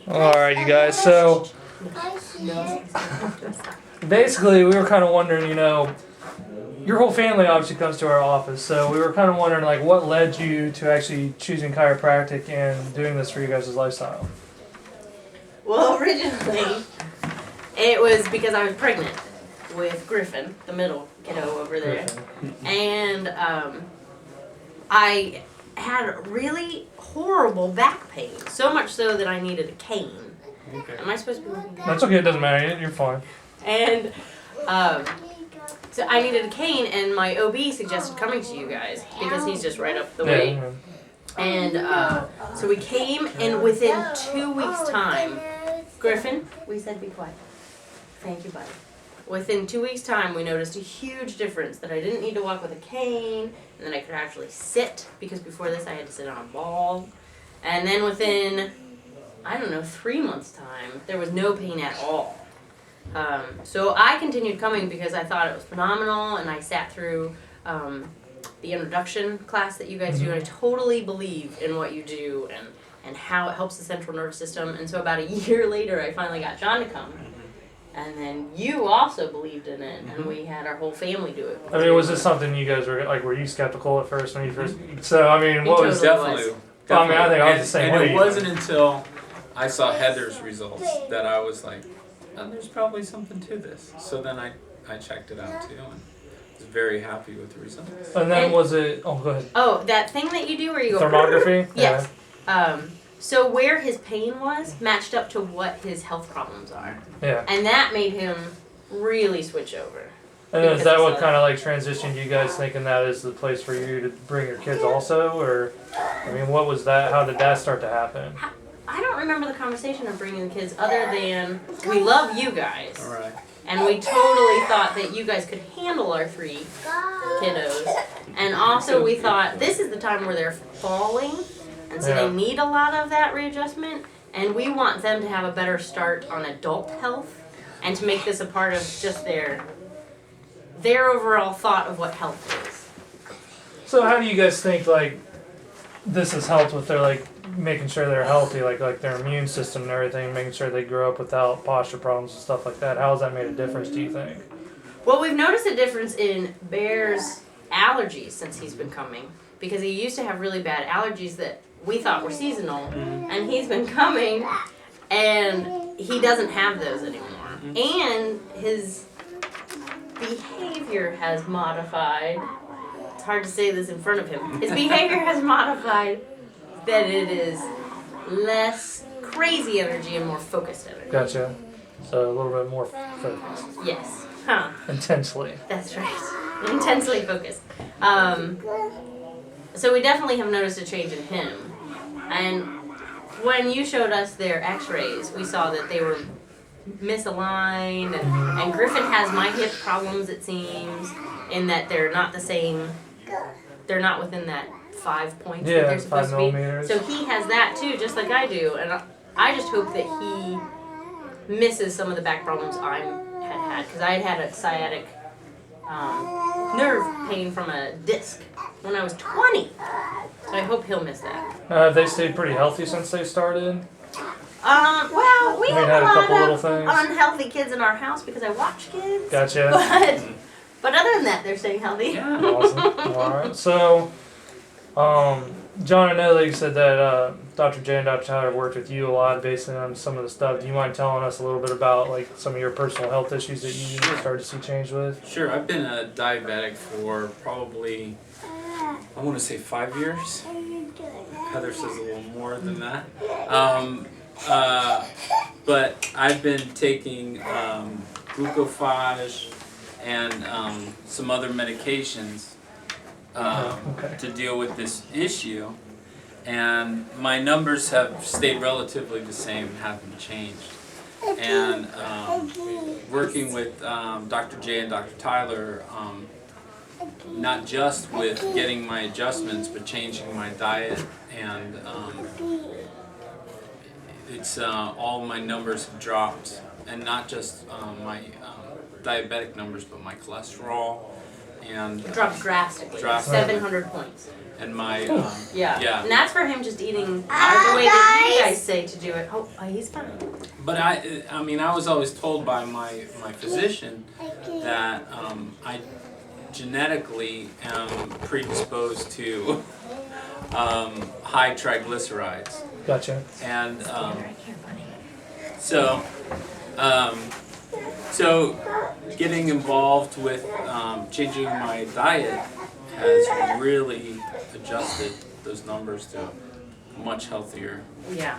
Alright, you guys, so basically we were kind of wondering, your whole family obviously comes to our office, so we were kind of wondering, like, what led you to actually choosing chiropractic and doing this for you guys' lifestyle? Well, originally, it was because I was pregnant with Griffin, the middle kiddo over there. And I had really horrible back pain, so much so that I needed a cane. Okay. Am I supposed to be looking at That's okay, it doesn't matter, you're fine. And so I needed a cane, and my OB suggested coming to you guys because he's just right up the way. Yeah. And so we came, and within 2 weeks' time, Griffin, we said be quiet. Thank you, buddy. Within 2 weeks' time, we noticed a huge difference that I didn't need to walk with a cane, and then I could actually sit, because before this I had to sit on a ball. And then within, 3 months' time, there was no pain at all. So I continued coming because I thought it was phenomenal, and I sat through the introduction class that you guys do, and I totally believe in what you do and how it helps the central nervous system. And so about a year later, I finally got John to come. And then you also believed in it, and we had our whole family do it. I mean, was this something you guys were you skeptical at first when you first, so I mean, what was, Definitely. Well, I mean, I think I was the same and way. it wasn't until I saw Heather's results that I was like, oh, there's probably something to this. So then I checked it out too, and was very happy with the results. And then was it, oh, go ahead. Oh, that thing that you do where you go... Thermography? Yes. Yeah. So where his pain was matched up to what his health problems are. Yeah. And that made him really switch over. And then is that what kind of like transitioned you guys thinking that is the place for you to bring your kids also? Or, I mean, what was that? How did that start to happen? I don't remember the conversation of bringing the kids other than we love you guys. All right. And we totally thought that you guys could handle our 3 kiddos. And also we thought this is the time where they're falling. And so they need a lot of that readjustment. And we want them to have a better start on adult health and to make this a part of just their overall thought of what health is. So how do you guys think like this has helped with their like making sure they're healthy, like their immune system and everything, making sure they grow up without posture problems and stuff like that? How has that made a difference, do you think? Well, we've noticed a difference in Bear's allergies since he's been coming, because he used to have really bad allergies that we thought were seasonal, and he's been coming and he doesn't have those anymore. And his behavior has modified. It's hard to say this in front of him. His behavior has modified that it is less crazy energy and more focused energy. Gotcha. So a little bit more focused. Yes. Huh. Intensely. That's right. Intensely focused. So we definitely have noticed a change in him. And when you showed us their x-rays, we saw that they were misaligned. And Griffin has my hip problems, it seems, in that they're not the same. They're not within that 5 points that they're supposed to be. millimeters. So he has that too, just like I do. And I just hope that he misses some of the back problems I had. Because I had a sciatic nerve pain from a disc when I was 20. So I hope he'll miss that. They stayed pretty healthy since they started? Well, we have a couple little lot things. of unhealthy kids in our house because I watch kids. Gotcha. But other than that, they're staying healthy. Yeah. Awesome. Alright, so, John, I know that you said that Dr. J and Dr. Tyler worked with you a lot based on some of the stuff. Do you mind telling us a little bit about like some of your personal health issues that you started to see change with? Sure. I've been a diabetic for probably, I want to say 5 years. Heather says a little more than that. But I've been taking glucophage and some other medications to deal with this issue. And my numbers have stayed relatively the same and haven't changed. And working with Dr. J and Dr. Tyler, not just with getting my adjustments, but changing my diet, and it's all my numbers have dropped, and not just my diabetic numbers, but my cholesterol and Dropped drastically. Drastically. 700 points. and my Yeah. And that's for him just eating the way that you guys say to do it. Oh, he's fine. But I mean, I was always told by my physician that I genetically am predisposed to high triglycerides. Gotcha. And Right here, buddy. so getting involved with changing my diet has really adjusted those numbers to much healthier. Yeah.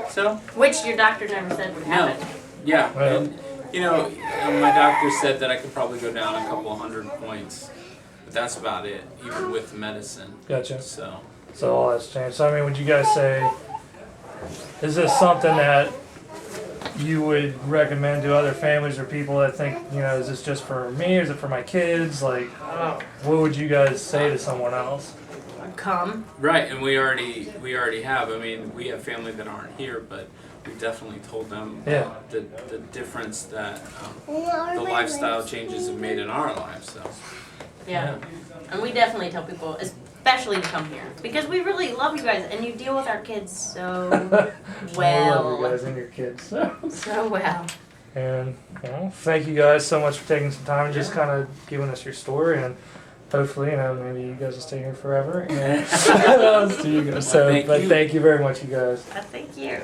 So Which your doctor never said would happen. yeah, Well. and you know, my doctor said that I could probably go down a couple 100 points, but that's about it, even with medicine. Gotcha. So So all that's changed. So I mean, would you guys say, is this something that you would recommend to other families or people that think, you know, is this just for me or is it for my kids? Like, what would you guys say to someone else? Come. right, and we already have. I mean, we have family that aren't here, but we definitely told them Yeah. the difference that the lifestyle changes have made in our lives. So Yeah. And we definitely tell people, especially to come here, because we really love you guys, and you deal with our kids so I love you well. guys and your kids. So well. And well, thank you guys so much for taking some time and just kind of giving us your story. And hopefully, you know, maybe you guys will stay here forever. And see you guys. So, Thank but you. thank you very much, you guys. Thank you.